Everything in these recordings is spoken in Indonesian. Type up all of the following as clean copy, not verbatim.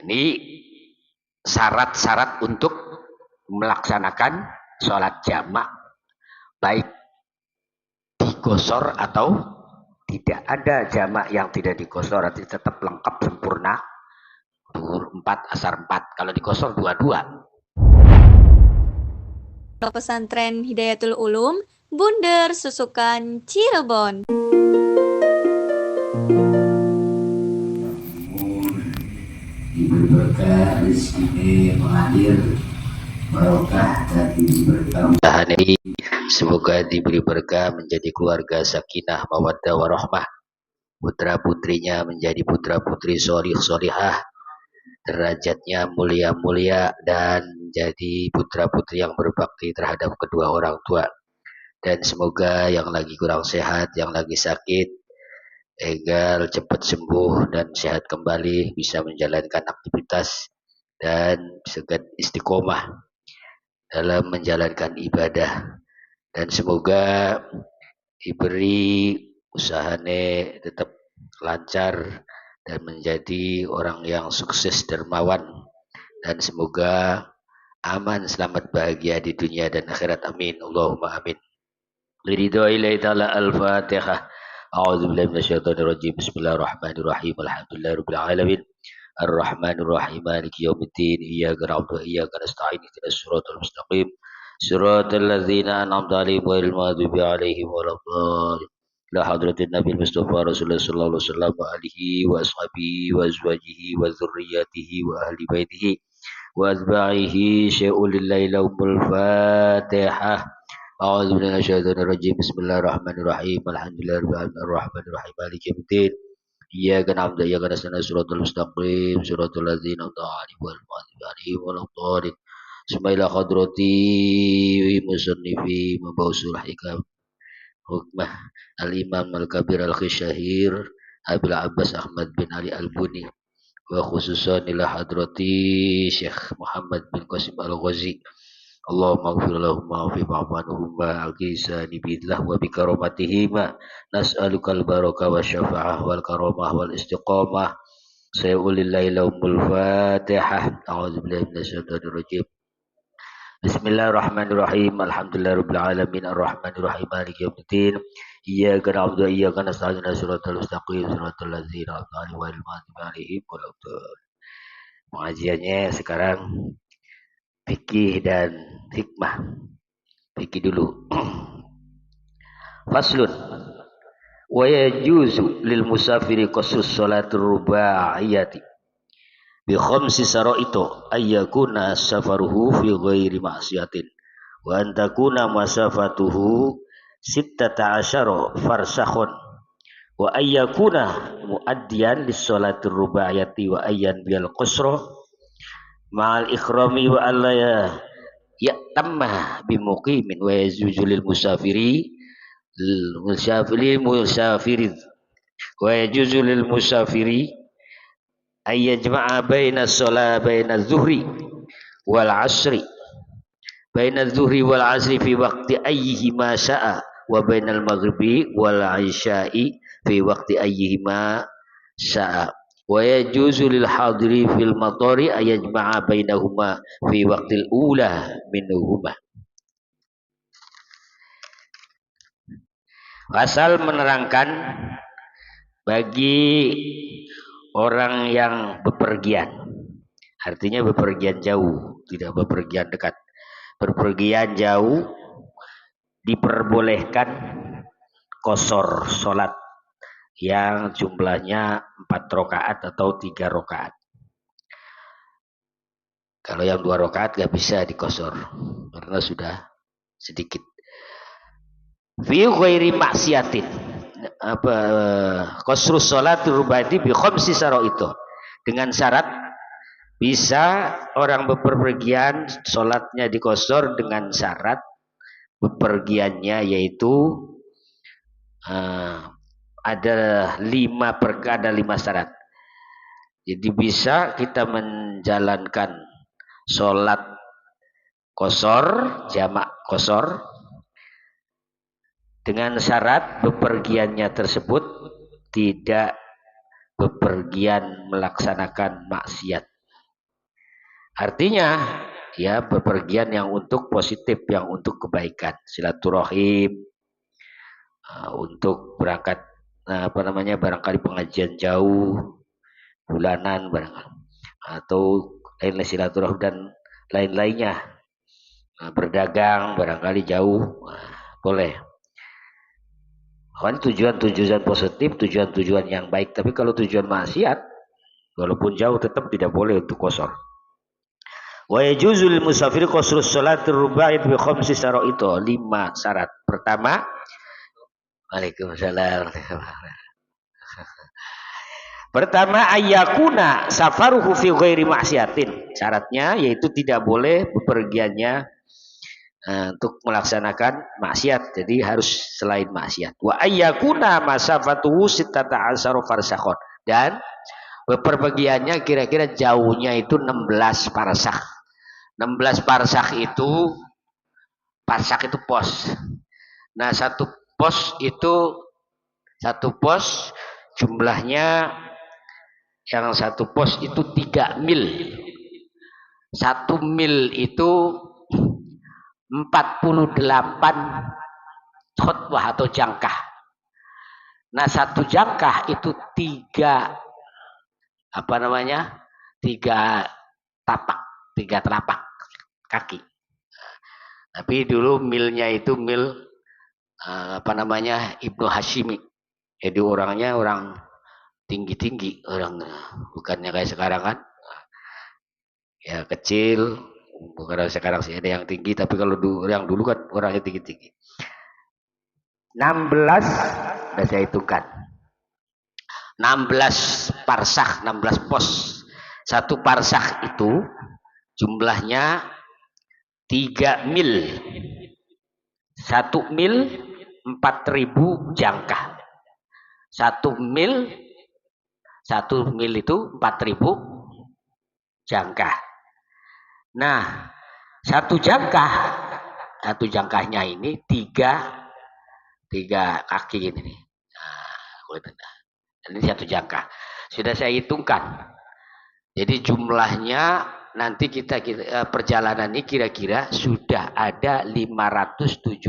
Ini syarat-syarat untuk melaksanakan sholat jamak, baik digosor atau tidak. Ada jamak yang tidak digosor, nanti tetap lengkap sempurna. Duhur 4, asar 4. Kalau digosor dua-dua. Pesantren Hidayatul Ulum, Bunder Susukan Cirebon. Diberi berkah rezeki mengalir barokah dan diberi berkah. Semoga diberi berkah, menjadi keluarga sakinah mawaddah warahmah. Putra putrinya menjadi putra putri solih solihah, derajatnya mulia-mulia dan menjadi putra putri yang berbakti terhadap kedua orang tua. Dan semoga yang lagi kurang sehat, yang lagi sakit, agar cepat sembuh dan sehat kembali, bisa menjalankan aktivitas dan istiqomah dalam menjalankan ibadah. Dan semoga diberi usahane tetap lancar dan menjadi orang yang sukses dermawan, dan semoga aman, selamat, bahagia di dunia dan akhirat. Amin. Allahumma amin. Liridho'illahi ta'ala al-fatihah. A'udzubillahi minasyaitonirrajim. Bismillahirrahmanirrahim. Alhamdulillahirabbil alamin. Ar-Rahmanir-Rahim. Maliki yaumiddin. Iyyaka na'budu wa iyyaka nasta'in. Ihdinas siratal mustaqim. Siratal ladzina an'amta 'alaihim ghairil maghdubi 'alaihim waladdallin. La hadratin Nabi Mustafa Rasulullah sallallahu alaihi wasallam wa alihi wa ashabihi wa azwajihi wa dzurriyyatihi wa ahli baitihi wa atba'ihi syai'ul lailumul Fatihah. A'udzu billahi minasyaitonir rajim. Bismillahirrahmanirrahim. Alhamdulillahirabbil alamin. Arrahmanir rahim. Maliki yaumiddin. Iyyaka na'budu wa iyyaka nasta'in. Shiratal mustaqim. Shiratal ladzina an'amta 'alaihim ghairil maghdubi 'alaihim waladdallin. Sumaila khadrati musannifi mabausul hikam hukmah al-imam al-kabir al-khisyahir Abil Abbas Ahmad bin Ali al-Buni, wa khususan ila hadrati Syekh Muhammad bin Qasim al-Ghazi. Allahumma ighfir lahum wa'fi ma'anhum wa'aqisani bidlah wa bikaromatihima. Nas'alukal barakah wa syafa'ah wal karamah wal istiqamah. Sayulillahi lahumul fatihah. A'udzubillahi minasyaitonir rajim. Bismillahirrahmanirrahim. Alhamdulillahirabbil alamin. Arrahmanirrahim. Maliki yaumiddin. Iyyaka na'budu wa iyyaka nasta'in. Shiratal mustaqim. Shiratal ladzina an'amta 'alaihim ghairil maghdubi 'alaihim waladdallin. Pengajiannya sekarang fikih dan hikmah. Fikih dulu. Faslun. Wa yajuzu lil musafiri qasus salatul rubaiyati bi khamsi saraito ayyakuna safaruhu fi ghairi ma'siyatin wa an takuna masafatuhu sittata asyara farsakhun wa ayyakuna muaddiyan lis salatul rubaiyati wa ayyan bil qusra ma'al ikhrami wa alla ya tamma bimuqimin wa yajuzu lil musafiri wa yajuzu lil musafiri ay yajma'a baina shalah baina zuhri wal asri baina zuhri wal asri fi waqti ayyihima sya'a wa bainal maghribi wal isya'i fi waqti ayyihima sya'a wa yajuzu lil hadiri fil matari ay yajma'a bainahuma fi waqtil ula minhuma. Pasal menerangkan bagi orang yang bepergian, artinya bepergian jauh, tidak bepergian dekat. Bepergian jauh diperbolehkan qashar sholat yang jumlahnya 4 rakaat atau 3 rakaat. Kalau yang 2 rakaat gak bisa diqashar karena sudah sedikit. Fi ghairi maksiatin, apa qasrus sholatul rubadi bi khamsi itu, dengan syarat bisa orang bepergian sholatnya diqashar dengan syarat bepergiannya yaitu ada 5 syarat. Jadi bisa kita menjalankan sholat qashar, jamak qashar, dengan syarat bepergiannya tersebut tidak bepergian melaksanakan maksiat. Artinya ya bepergian yang untuk positif, yang untuk kebaikan, silaturahim, untuk berangkat apa namanya barangkali pengajian jauh bulanan barangkali atau lain silaturahim dan lain-lainnya. Berdagang barangkali jauh, boleh. Kan tujuan-tujuan positif, tujuan-tujuan yang baik. Tapi kalau tujuan maksiat, walaupun jauh tetap tidak boleh untuk qashar. Wa yajuzul musafir qasrus salatir ruba'id bi khamsi syara'it. 5 syarat. Pertama, Waalaikumsalam. Pertama, ayyakuna safaruhu fi ghairi maksiatin. Syaratnya yaitu tidak boleh bepergiannya untuk melaksanakan maksiat, jadi harus selain maksiat. Wa ayyakuna masafatuhu sittata asyara farsakhon, dan bepergiannya kira-kira jauhnya itu 16 parsakh. 16 parsakh itu pos. Nah, satu pos jumlahnya, yang satu pos itu 3 mil. 1 mil itu 48 khutbah atau jangkah. Nah, satu jangkah itu 3 telapak kaki. Tapi dulu milnya itu mil Ibnu Hashimi. Jadi orangnya orang tinggi-tinggi, orang bukannya kayak sekarang kan. Ya kecil, bukan sekarang sih ada yang tinggi, tapi kalau yang dulu kan orangnya tinggi-tinggi. 16 sudah saya hitungkan. 16 parsakh, 16 pos. Satu parsakh itu jumlahnya 3 mil. 1 mil 4.000 jangkah. 1 mil itu 4.000 jangkah. Nah, satu jangkahnya ini 3 kaki ini. Nah, ini satu jangkah. Sudah saya hitungkan. Jadi jumlahnya nanti kita perjalanan ini kira-kira sudah ada 576.000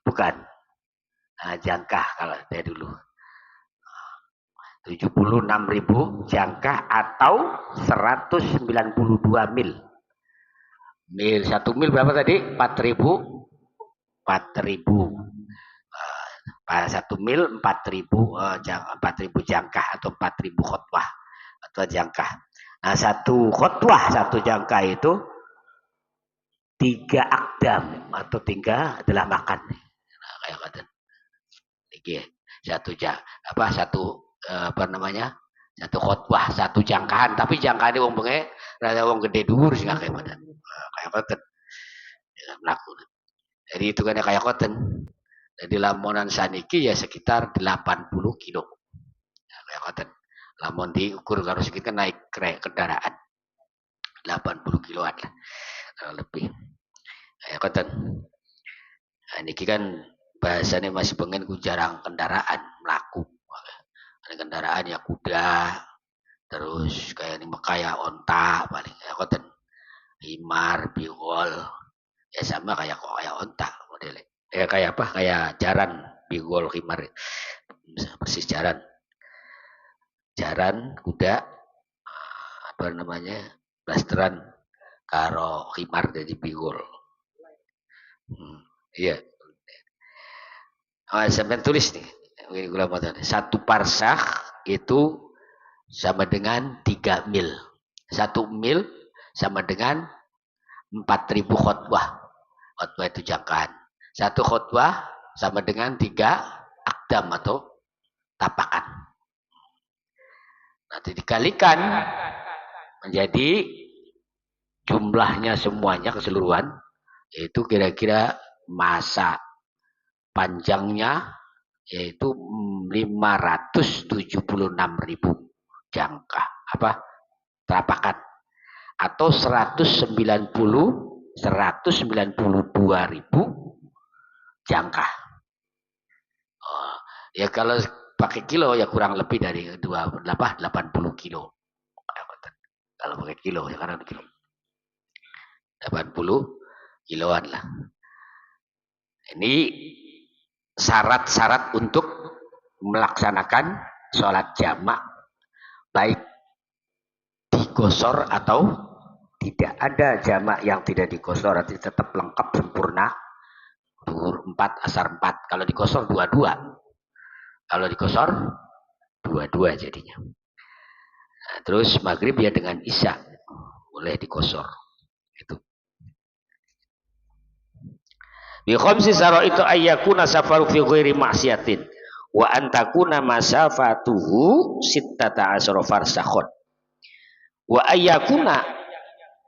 bukan. Nah, jangkah kalau saya dulu. 76.000 jangkah atau 192 mil. Mil 1 mil berapa tadi? 4.000. 1 mil 4.000 jangkah atau 4.000 khutbah atau jangkah. Nah, satu khutbah, satu jangkah itu 3 akdam atau 3 adalah makan. Nah, kayak kata. Satu khutbah, satu jangkahan, tapi jangkahan wong benge rada wong gede dhuwur sing kayak mana. Kayak koten. Ya, mlaku. Jadi itu kan kayak koten. Jadi lamonan saniki ya sekitar 80 kilo. Ya, kayak koten. Lamun diukur karo sekitar naik kendaraan 80 kiloan lah. Lebih. Kayak koten. Nah, niki kan bahasanya masih pengen ku jarang kendaraan melaku. Ada kendaraan ya kuda, terus kayak ini kayak onta paling ya koten, himar, bigol, ya sama kayak onta modelnya. Kayak apa? Kayak jaran, bigol, himar, persis jaran kuda, blasteran karo himar jadi bigol. Iya. Sampai tulis nih. Satu parsakh itu sama dengan 3 mil. 1 mil sama dengan 4.000 khutbah. Khutbah itu jangkaan. Satu khutbah sama dengan 3 akdam atau tapakan. Nanti dikalikan menjadi jumlahnya semuanya keseluruhan, yaitu kira-kira masa panjangnya yaitu 576.000 jangkah telapakan atau 192.000 jangkah. Ya kalau pakai kilo ya kurang lebih dari 80 kilo. Kalau pakai kilo ya karena kilo 80 kiloan lah. Ini syarat-syarat untuk melaksanakan sholat jamak baik dikosor atau tidak. Ada jamak yang tidak dikosor, nanti tetap lengkap sempurna. Duhur 4, asar 4. Kalau dikosor 2-2. Kalau dikosor 2-2 jadinya. Nah, terus maghrib ya dengan isya boleh dikosor. Itu. Bi khamsi itu ayyakuna safaru fi ghairi maksiatin wa antakuna masafatuhu sittata asyara farsakhon. Wa ayyakuna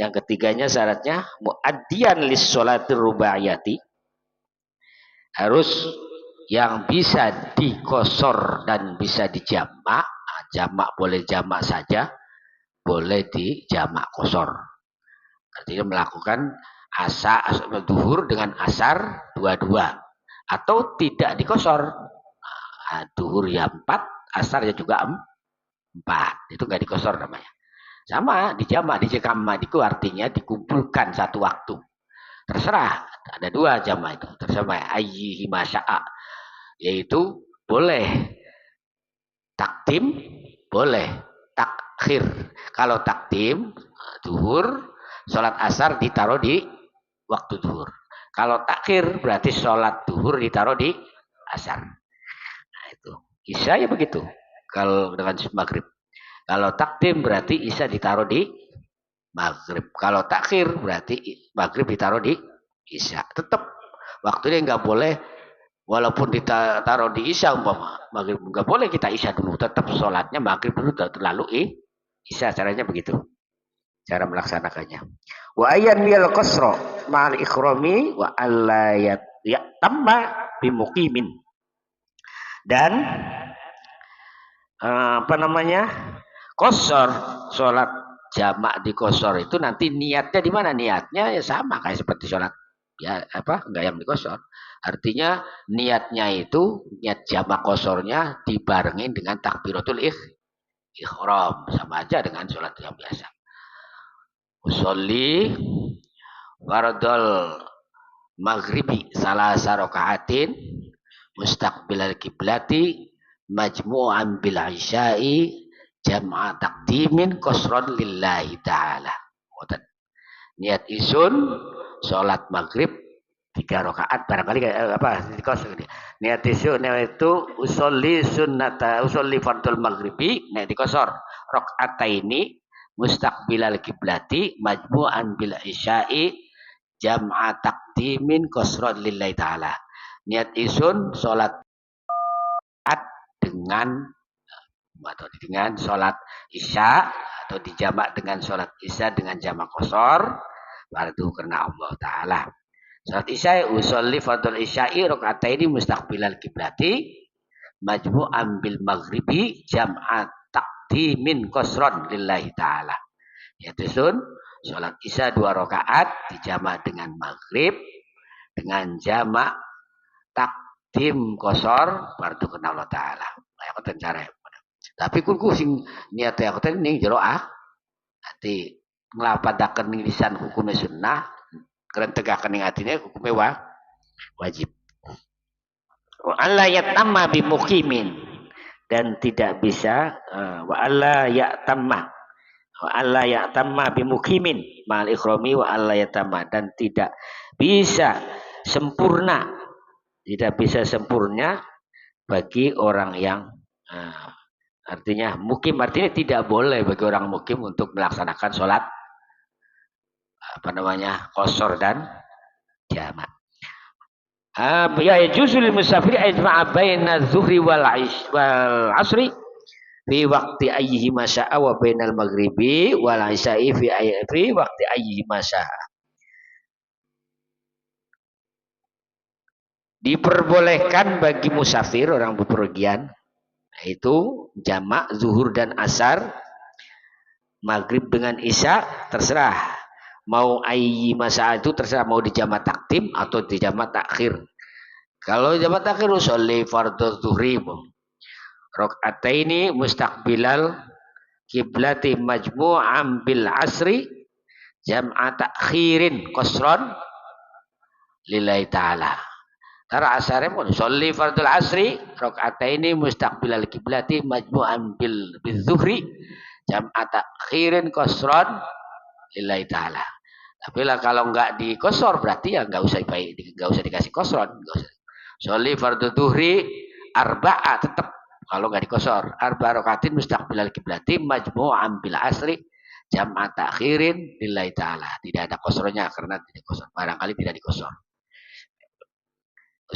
yang ketiganya syaratnya muaddiyan lis sholati rubaiyati, harus yang bisa dikosor dan bisa dijamak. Jamak boleh jamak saja, boleh dijamak kosor. Artinya melakukan duhur dengan asar 2-2 atau tidak dikosor. Duhur ya 4, asar ya juga 4. Itu nggak dikosor namanya. Sama dijamak, dijamak itu artinya dikumpulkan satu waktu. Terserah, ada 2 jamak itu. Terserah ayyihi masya'a, yaitu boleh takdim, boleh takhir. Kalau takdim duhur, sholat asar ditaruh di waktu duhur. Kalau takhir berarti sholat duhur ditaruh di asar. Nah, itu isya ya begitu. Kalau dengan maghrib, kalau takdim berarti isya ditaruh di maghrib. Kalau takhir berarti maghrib ditaruh di isya. Tetap waktunya nggak boleh, walaupun ditaruh di isya umpama maghrib, nggak boleh kita isya dulu. Tetap sholatnya maghrib dulu lalu isya. Caranya begitu. Cara melaksanakannya. Wa ayyan mil qasra ma'al ikhrami wa alla yatamma bimuqimin. Dan qasar, salat jamak di qasar itu nanti niatnya di mana? Niatnya ya sama kayak seperti salat ya enggak yang di qasar. Artinya niatnya itu niat jamak qasarnya dibarengin dengan takbiratul ihram, sama aja dengan salat yang biasa. Usolli fardal maghribi salasa rakaatin mustaqbilal kiblati majmu'an bil isya'i jam'a taqdimin qasran lillahi ta'ala. Niat isun salat maghrib 3 rakaat barangkali niat isun itu usolli fardal maghribi nek dikosor rakaataini mustaqbilal kiblati majmu'an bil isya'i jam'a taqdimin qasran lillahi ta'ala. Niat isun salat dengan salat isya atau dijamak dengan salat isya dengan jamak qasar fardu karena Allah taala. Salat isya usolli fardul isya'i rakaataini mustaqbilal kiblati majmu'an bil maghribi jam'a taqdimin qasran lillahi ta'ala. Yaitu salat isya 2 rakaat dijamak dengan maghrib dengan jamak takdim qasar fardu kana Allah taala. Kaya ngoten cara. Tapi kudu sing niat ya ngoten ning jero ati nglapadaken ning lisan hukume sunnah keren tegaken ning atine hukume wajib. Wa alla yatamma bi muqimin, dan tidak bisa wa alla yatamma bi muqimin ma'al ikhrami wa alla yatamma, dan tidak bisa sempurna bagi orang yang artinya mukim, artinya tidak boleh bagi orang mukim untuk melaksanakan sholat qasar dan jamak. Ya juzul musafir ajma'a baina zuhri wal asri fi waqti ayyihi masya'a wa bainal maghribi wal isya'i fi waqti ayyihi masya'a. Diperbolehkan bagi musafir, orang bepergian, itu jamak zuhur dan asar, maghrib dengan isya, terserah. Mau ayyi masa itu terserah, mau dijamak takdim atau dijamak takhir. Kalau jam takhir sholli fardhu zuhri rakaataini mustaqbilal kiblati majmu'an bil asri jam'a takhirin qasran lillahi ta'ala. Tara asare pun sholli fardul asri rakaataini mustaqbilal kiblati majmu'an bil zuhri jam'a takhirin qasran lillahi ta'ala. Tapi lah kalau enggak dikosor berarti ya enggak usah dikasih kosron, enggak usah. Sholli fardhu zuhri arba'a tetap kalau enggak dikosor. Arba rakaatin mustaqbilal kiblati majmu'an bil asri jam'a takhirin lillahi ta'ala. Tidak ada kosronya karena tidak kosor. Barangkali tidak dikosor.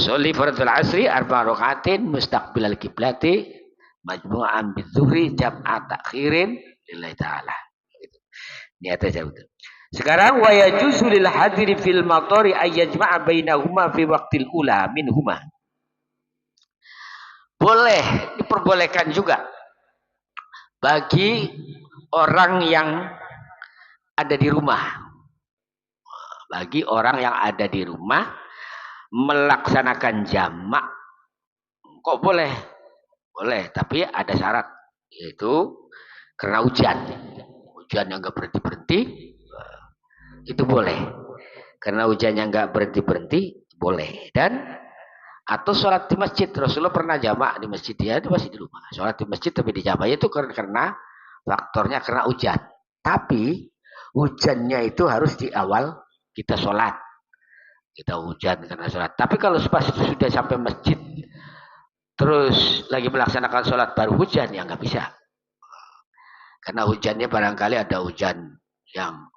Sholli fardhu asri arba rakaatin mustaqbilal kiblati majmu'an bil zuhri jam'a takhirin lillahi ta'ala. Niatnya saya betul. Sekarang wa yajuzu lil hadiri fil matari ay yajma'a bainahuma fi waqtil ula minhuma. Boleh diperbolehkan juga bagi orang yang ada di rumah. Bagi orang yang ada di rumah melaksanakan jamak kok boleh? Boleh, tapi ada syarat yaitu karena hujan. Hujan yang enggak berhenti-berhenti itu boleh. Karena hujannya enggak berhenti-berhenti boleh. Dan atau sholat di masjid. Rasulullah pernah jamak di masjid, dia itu masih di rumah. Sholat di masjid tapi di jamak itu karena faktornya karena hujan. Tapi hujannya itu harus di awal kita sholat. Kita hujan karena sholat. Tapi kalau sudah sampai masjid terus lagi melaksanakan sholat baru hujan ya nggak bisa. Karena hujannya barangkali ada hujan yang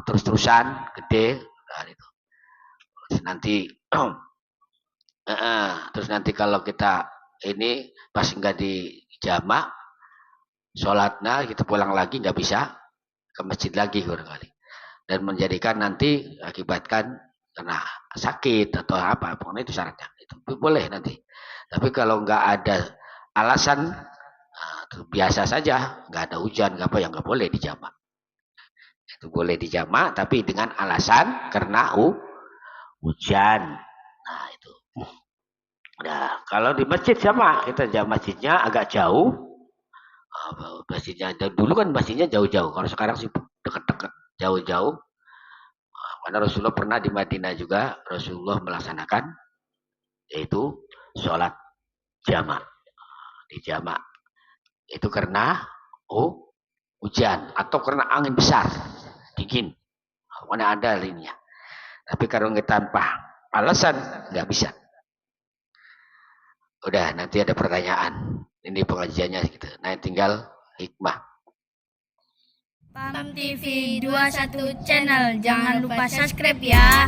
terus-terusan gede nah, itu. Terus nanti kalau kita ini pas nggak di jamak sholatnya kita pulang lagi nggak bisa ke masjid lagi barangkali dan menjadikan nanti akibatkan karena sakit atau apa pokoknya itu syaratnya itu boleh nanti. Tapi kalau nggak ada alasan biasa saja nggak ada hujan nggak apa yang nggak boleh dijamak. Itu boleh dijamak tapi dengan alasan karena hujan. Nah itu. Nah kalau di masjid sama kita jamak masjidnya agak jauh. Masjidnya dulu kan masjidnya jauh-jauh. Kalau sekarang sih dekat-dekat jauh-jauh. Karena Rasulullah pernah di Madinah juga Rasulullah melaksanakan yaitu sholat jamak di jamak. Itu karena hujan atau karena angin besar dingin mana ada lainnya. Tapi kalau nggak tanpa alasan nggak bisa. Udah nanti ada pertanyaan ini pengajiannya gitu. Nah tinggal hikmah. PAM TV 21 channel jangan lupa subscribe ya.